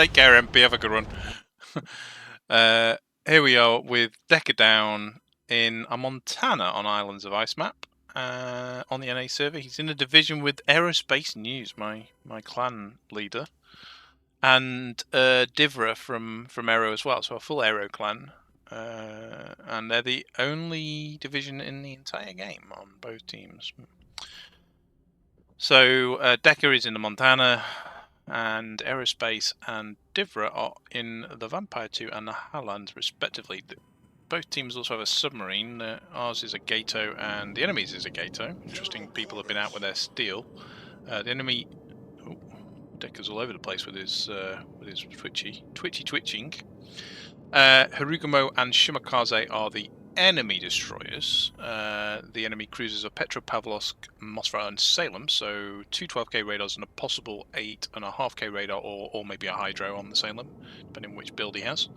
Take care, MP. Have a good one. Here we are with DeckderDown in a Montana on Islands of Ice map on the NA server. He's in a division with Aerospace News, my clan leader, and Divra from Aero as well. So a full Aero clan, and they're the only division in the entire game on both teams. So Decker is in the Montana, and Aerospace and Divra are in the Vampire 2 and the Highlands, respectively. Both teams also have a submarine. Ours is a Gato, and the enemy's is a Gato. Interesting, people have been out with their steel. The enemy... Oh, Decker's all over the place with his twitching. Harugumo and Shimakaze are the enemy destroyers. The enemy cruisers are Petropavlovsk, Mosfar, and Salem. So 2 12k radars and a possible 8.5k radar, or maybe a hydro on the Salem, depending on which build he has.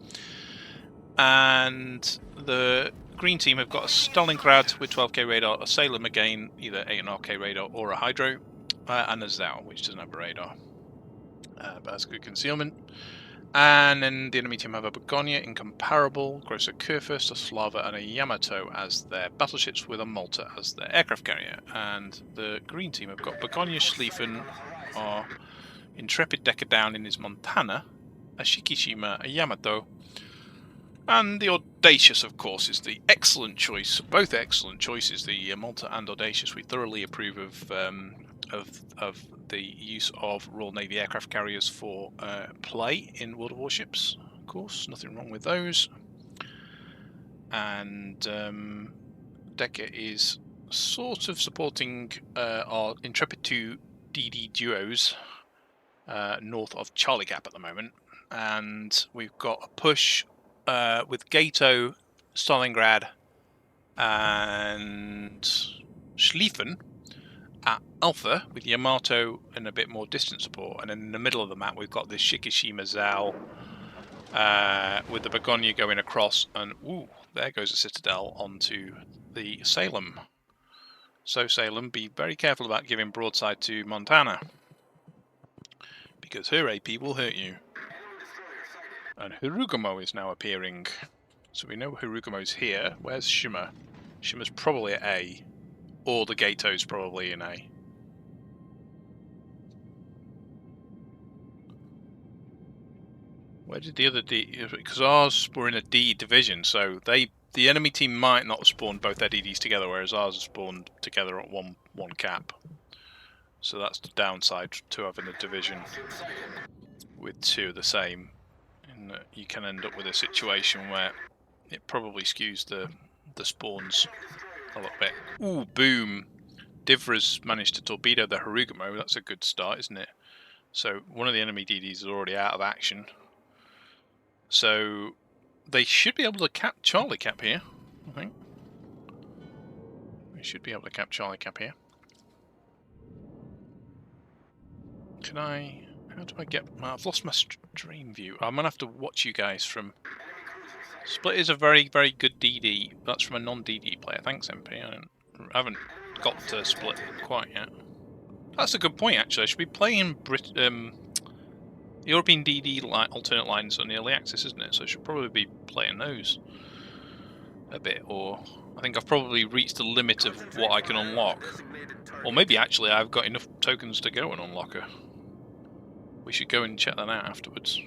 And the green team have got a Stalingrad with 12k radar, a Salem again, either 8.5k radar or a hydro, and a Zao, which doesn't have a radar, but has good concealment. And then the enemy team have a Begonia, Incomparable, Grosser Kurfürst, a Slava, and a Yamato as their battleships, with a Malta as their aircraft carrier. And the green team have got Begonia, Schlieffen, our intrepid DeckderDown in his Montana, a Shikishima, a Yamato, and the Audacious, of course, is the excellent choice. Both excellent choices, the Malta and Audacious. We thoroughly approve of the use of Royal Navy aircraft carriers for play in World of Warships. Of course, nothing wrong with those. And Decker is sort of supporting our Intrepid 2 DD duos north of Charlie Cap at the moment. And we've got a push with Gato, Stalingrad, and Schlieffen at Alpha, with Yamato and a bit more distant support. And then in the middle of the map we've got this Shikishima Zao with the Begonia going across, and ooh, there goes a Citadel onto the Salem. So Salem, be very careful about giving broadside to Montana, because her AP will hurt you. And Harugumo is now appearing. So we know Harugumo's here. Where's Shima? Shima's probably at A. Or the Gato's probably in A. Where did the other D... Because ours were in a D division, so the enemy team might not have spawned both their DDs together, whereas ours spawned together at one cap. So that's the downside to having a division with two of the same. And you can end up with a situation where it probably skews the spawns a little bit. Ooh, boom! Divra's managed to torpedo the Harugumo. That's a good start, isn't it? So one of the enemy DDs is already out of action. So they should be able to cap Charlie Cap here, I think. They should be able to cap Charlie Cap here. Can I... How do I get... I've lost my stream view. I'm going to have to watch you guys from... Split is a very, very good DD. That's from a non-DD player. Thanks, MP. I haven't got to Split quite yet. That's a good point, actually. I should be playing European DD alternate lines on the early access, isn't it? So I should probably be playing those a bit. Or I think I've probably reached the limit of what I can unlock. Or maybe, actually, I've got enough tokens to go and unlock her. We should go and check that out afterwards.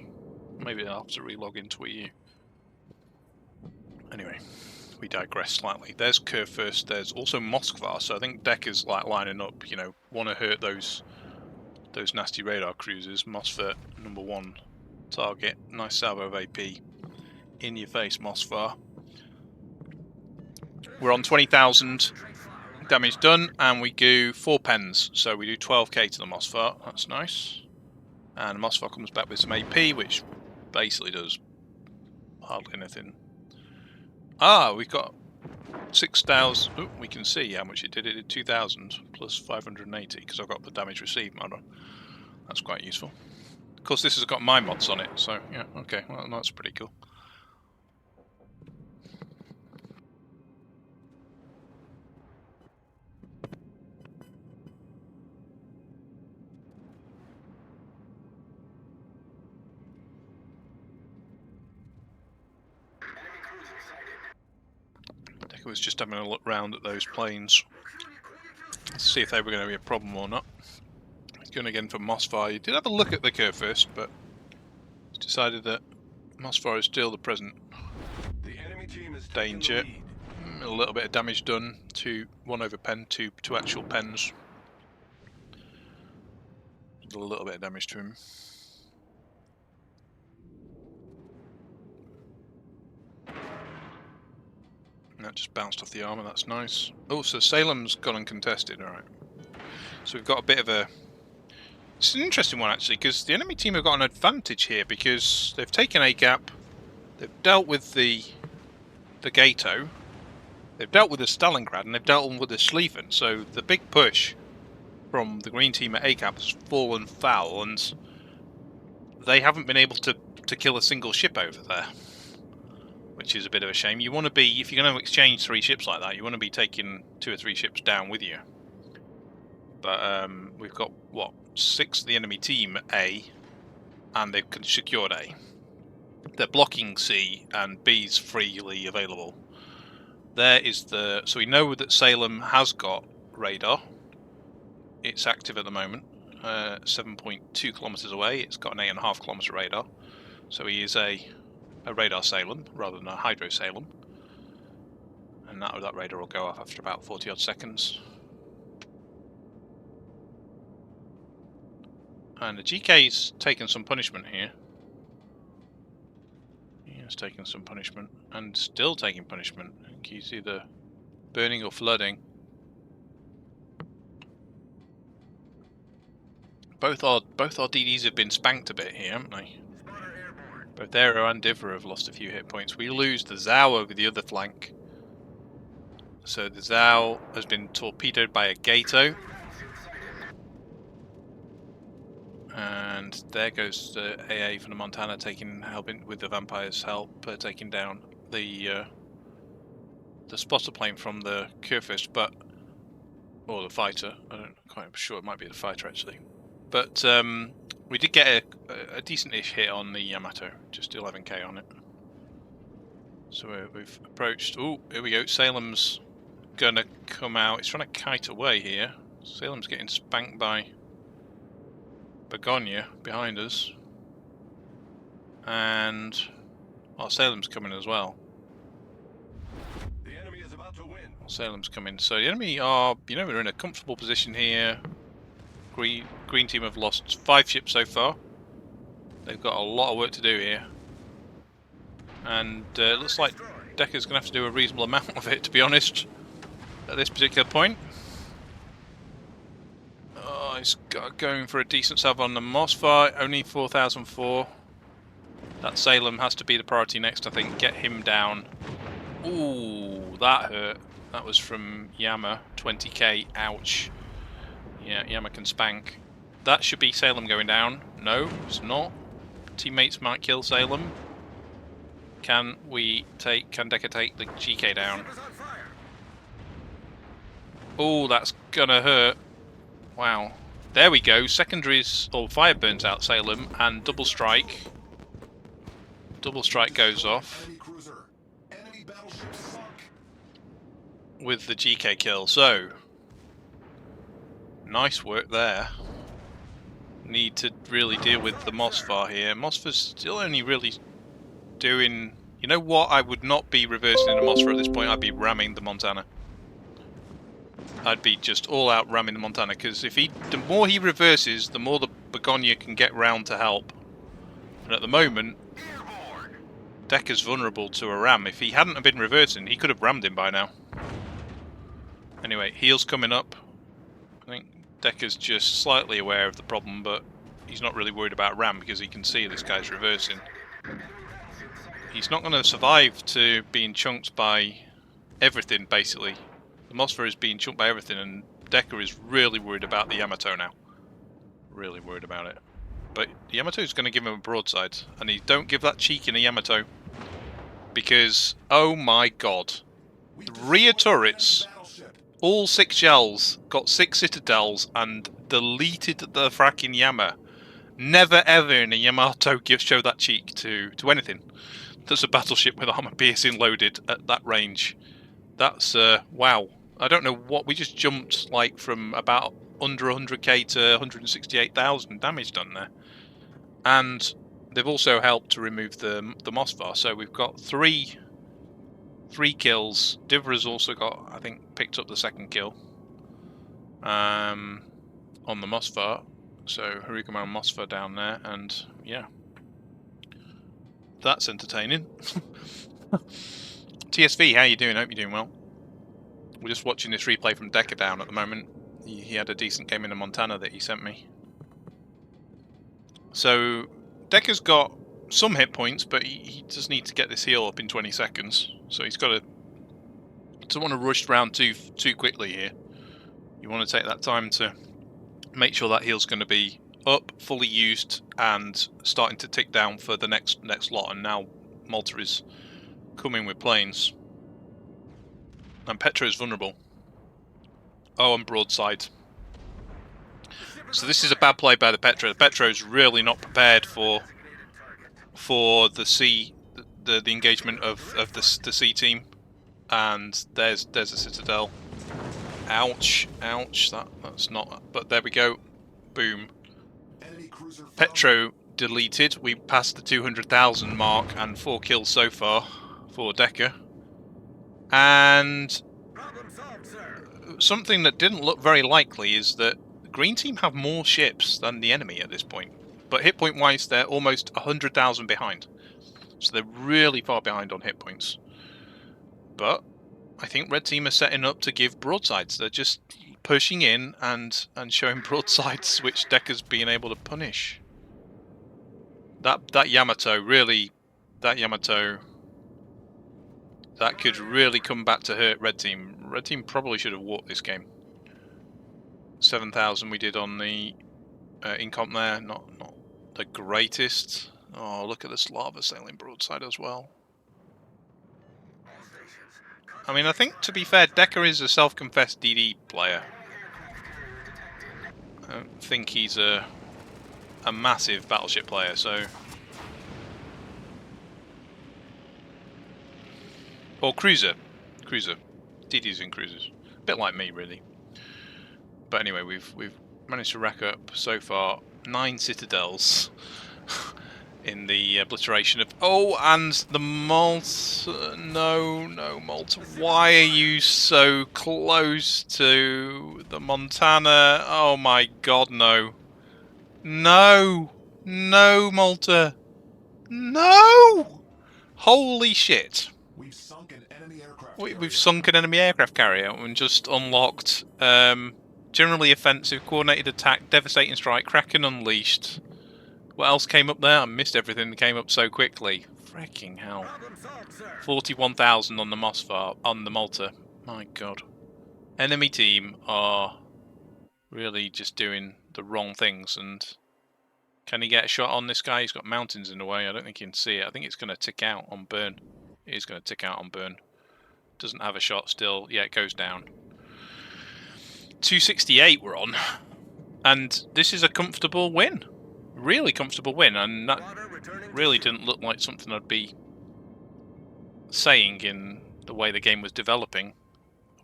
Maybe I'll have to relog into EU. Anyway, we digress slightly. There's Kurfürst, there's also Moskva, so I think Deck is like lining up, you know, want to hurt those nasty radar cruisers. Moskva, #1 target. Nice salvo of AP. In your face, Moskva. We're on 20,000 damage done, and we do 4 pens, so we do 12k to the Moskva. That's nice. And Moskva comes back with some AP, which basically does hardly anything. Ah, we've got 6,000. Oh, we can see how much it did. It did 2,000 plus 580 because I've got the damage received model. That's quite useful. Of course, this has got my mods on it, so yeah, okay, well, that's pretty cool. Decker was just having a look round at those planes to see if they were going to be a problem or not. He's going again for Mosfire. He did have a look at the curve first, but he's decided that Mosfire is still the present danger. A little bit of damage done to 1 over pen, two actual pens. A little bit of damage to him. And that just bounced off the armour, that's nice. Oh, so Salem's gone uncontested, alright. So we've got a bit of a... It's an interesting one actually, because the enemy team have got an advantage here, because they've taken a gap, they've dealt with the Gato, they've dealt with the Stalingrad, and they've dealt with the Schlieffen, so the big push from the green team at A-Cap has fallen foul, and they haven't been able to kill a single ship over there, which is a bit of a shame. You want to be, if you're going to exchange 3 ships like that, you want to be taking 2 or 3 ships down with you. But we've got, what, 6 of the enemy team A, and they've secured A. They're blocking C, and B's freely available. There is the... So we know that Salem has got radar. It's active at the moment, 7.2 kilometers away. It's got an 8.5 kilometer radar. So he is a radar Salem rather than a hydro Salem. And that radar will go off after about 40 odd seconds. And the GK's taken some punishment here. He has taken some punishment, and still taking punishment. I think he's either burning or flooding. Both our DDs have been spanked a bit here, haven't they? Both Aero and Divra have lost a few hit points. We lose the Zhao over the other flank. So the Zhao has been torpedoed by a Gato. And there goes the AA from the Montana helping with the Vampire's help, taking down the spotter plane from the Kurfürst, or the fighter. I don't quite sure, it might be the fighter actually. But we did get a decent-ish hit on the Yamato, just 11k on it. So we've approached. Oh, here we go. Salem's gonna come out. He's trying to kite away here. Salem's getting spanked by Begonia behind us, and Salem's coming as well. The enemy is about to win. Salem's coming. So the enemy are, we're in a comfortable position here. Green team have lost 5 ships so far. They've got a lot of work to do here, and it looks like Decker's going to have to do a reasonable amount of it, to be honest, at this particular point. He's going for a decent sub on the Mosfire, only 4,004. That Salem has to be the priority next, I think. Get him down. Ooh, that hurt. That was from Yama, 20k, ouch. Yeah, Yama can spank. That should be Salem going down. No, it's not. Teammates might kill Salem. Can Decker take the GK down? Oh, that's gonna hurt. Wow. There we go. Secondaries, or fire burns out Salem, and double strike. Double strike goes off with the GK kill. So, nice work there. Need to really deal with the Mosfar here. Mosfar's still only really doing... You know what? I would not be reversing in the Mosfar at this point. I'd be ramming the Montana. I'd be just all out ramming the Montana, because the more he reverses, the more the Begonia can get round to help. And at the moment, Decker's vulnerable to a ram. If he hadn't have been reversing, he could have rammed him by now. Anyway, heel's coming up. I think Decker's just slightly aware of the problem, but he's not really worried about ram because he can see this guy's reversing. He's not going to survive to being chunked by everything, basically. The Mosfar is being chunked by everything, and Decker is really worried about the Yamato now. Really worried about it. But the Yamato is going to give him a broadside, and he don't give that cheek in a Yamato, because, oh my god, the rear turrets, all 6 shells, got 6 citadels, and deleted the fracking Yama. Never ever in a Yamato show that cheek to anything. That's a battleship with armor piercing loaded at that range. That's wow. I don't know what we just jumped like from about under 100k to 168,000 damage done there, and they've also helped to remove the Mossvar. So we've got three kills. Divra's also got, I think, picked up the second kill on the Mossvar. So Harukama and Mossvar down there, and yeah, that's entertaining. TSV, how you doing? Hope you're doing well. We're just watching this replay from DeckderDown at the moment. He had a decent game in the Montana that he sent me. So Decker's got some hit points, but he does need to get this heal up in 20 seconds. So he's got to. Doesn't want to rush round too quickly here. You want to take that time to make sure that heal's going to be up, fully used, and starting to tick down for the next lot. And now Malta is coming with planes. And Petro is vulnerable. Oh, and broadside. So this is a bad play by the Petro. The Petro's really not prepared for the sea, the engagement of the sea team. And there's a citadel. Ouch, ouch. That's not. But there we go. Boom. Petro deleted. We passed the 200,000 mark and 4 kills so far for Decker. And something that didn't look very likely is that the green team have more ships than the enemy at this point. But hit point wise, they're almost 100,000 behind. So they're really far behind on hit points. But I think red team are setting up to give broadsides. They're just pushing in and showing broadsides, which Decker's being able to punish. That Yamato really, that could really come back to hurt red team. Red team probably should have walked this game. 7,000 we did on the incomp there, not the greatest. Oh, look at this lava sailing broadside as well. I mean, I think, to be fair, Decker is a self-confessed DD player. I don't think he's a massive battleship player, so... Or cruiser. DDs and cruisers. A bit like me, really. But anyway, we've managed to rack up, so far, 9 citadels. In the obliteration of... Oh, and the Malta... No, Malta. Why are you so close to the Montana? Oh my god, no. No! No, Malta! No! Holy shit. We've sunk an enemy aircraft We've sunk an enemy aircraft carrier and just unlocked generally offensive, coordinated attack, devastating strike, Kraken unleashed. What else came up there? I missed everything that came up so quickly. Freaking hell. 41,000 on the Mossvar, on the Malta. My god. Enemy team are really just doing the wrong things. And can he get a shot on this guy? He's got mountains in the way. I don't think he can see it. I think it's going to tick out on burn. It is going to tick out on burn. Doesn't have a shot still. Yeah, it goes down. 268 we're on. And this is a comfortable win. Really comfortable win, and that really didn't look like something I'd be saying in the way the game was developing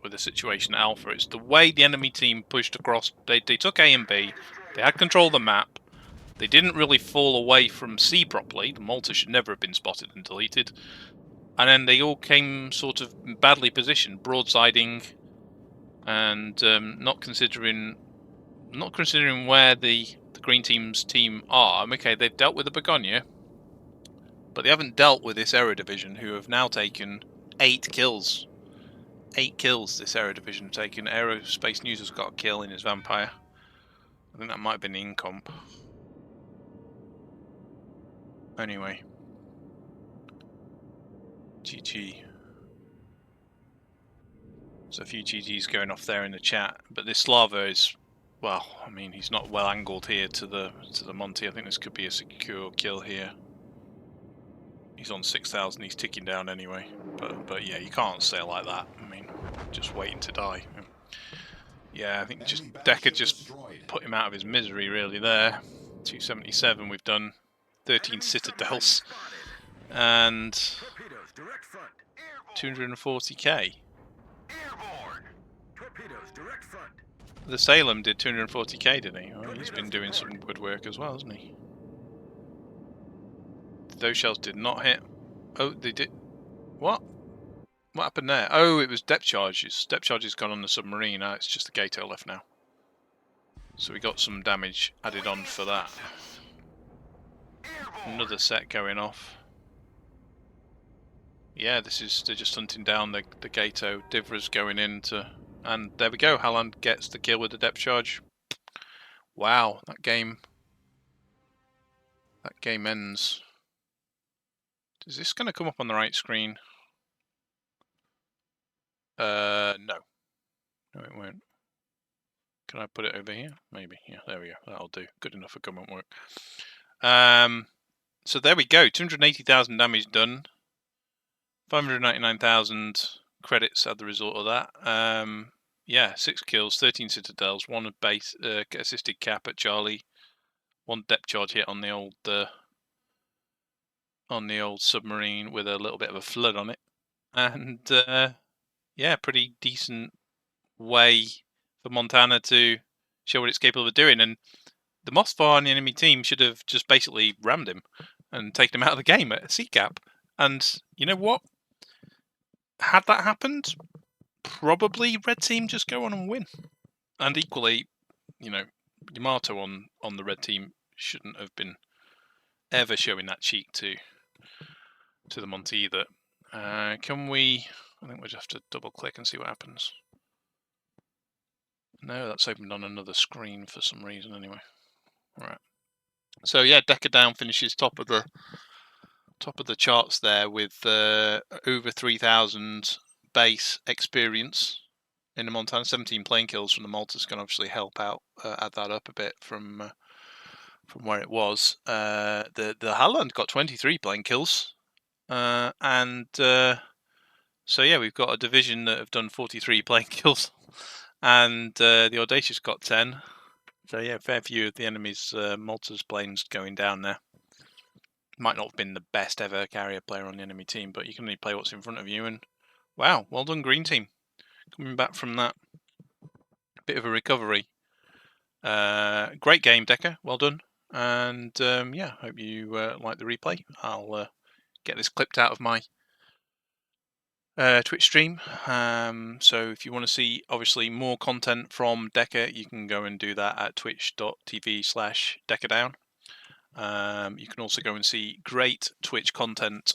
with the situation at Alpha. It's the way the enemy team pushed across. They took A and B, they had control of the map, they didn't really fall away from C properly. The Malta should never have been spotted and deleted, and then they all came sort of badly positioned, broadsiding, and not considering where the green team's team are. Okay, they've dealt with the Begonia, but they haven't dealt with this Aero Division, who have now taken 8 kills. 8 kills this Aero Division have taken. Aerospace News has got a kill in his Vampire. I think that might have been the incomp. Anyway. GG. There's a few GGs going off there in the chat, but this Slava is... Well, I mean, he's not well angled here to the Monty. I think this could be a secure kill here. He's on 6,000. He's ticking down anyway. But yeah, you can't sail like that. I mean, just waiting to die. Yeah, I think just Decker just put him out of his misery really there. 277. We've done 13 citadels and 240k. torpedoes, direct front. The Salem did 240k, didn't he? Oh, he's been doing some good work as well, hasn't he? Those shells did not hit. Oh, they did. What? What happened there? Oh, it was depth charges. Depth charges gone on the submarine. Now it's just the Gato left now. So we got some damage added on for that. Another set going off. Yeah, they're just hunting down the Gato. Divra's going into, and there we go. Haaland gets the kill with the depth charge. Wow, that game ends. Is this going to come up on the right screen? No. No, it won't. Can I put it over here? Maybe. Yeah, there we go. That'll do. Good enough for comment work. So there we go. 280,000 damage done. 599,000 credits as the result of that. Yeah, 6 kills, 13 citadels, 1 base assisted cap at Charlie, 1 depth charge hit on the old submarine with a little bit of a flood on it, and yeah, pretty decent way for Montana to show what it's capable of doing. And the Mossfar and the enemy team should have just basically rammed him and taken him out of the game at a sea cap. And you know what? Had that happened, probably red team just go on and win. And equally, you know, Yamato on the red team shouldn't have been ever showing that cheek to the Monty either. Can we? I think we'll just have to double click and see what happens. No, that's opened on another screen for some reason anyway. All right. So yeah, DeckderDown finishes top of the charts there with over 3,000 base experience in the Montana. 17 plane kills from the Maltas can obviously help out, add that up a bit from where it was. The Haaland got 23 plane kills, and so yeah, we've got a division that have done 43 plane kills, and the Audacious got 10. So yeah, fair few of the enemy's Malta's planes going down there. Might not have been the best ever carrier player on the enemy team, but you can only play what's in front of you. And wow, well done, Green Team, coming back from that bit of a recovery. Great game, Decker. Well done. And yeah, hope you like the replay. I'll get this clipped out of my Twitch stream. So if you want to see obviously more content from Decker, you can go and do that at twitch.tv/DeckderDown. You can also go and see great Twitch content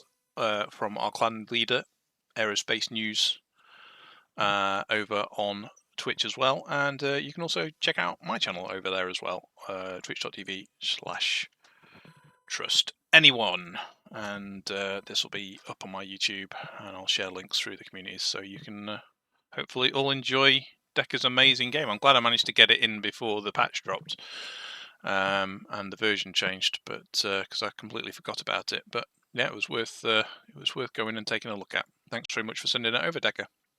from our clan leader, Aerospace News, over on Twitch as well. And you can also check out my channel over there as well, twitch.tv/trustanyone. And this will be up on my YouTube, and I'll share links through the communities so you can hopefully all enjoy Decker's amazing game. I'm glad I managed to get it in before the patch dropped. And the version changed, but because I completely forgot about it. But yeah, it was worth going and taking a look at. Thanks very much for sending it over, Decker.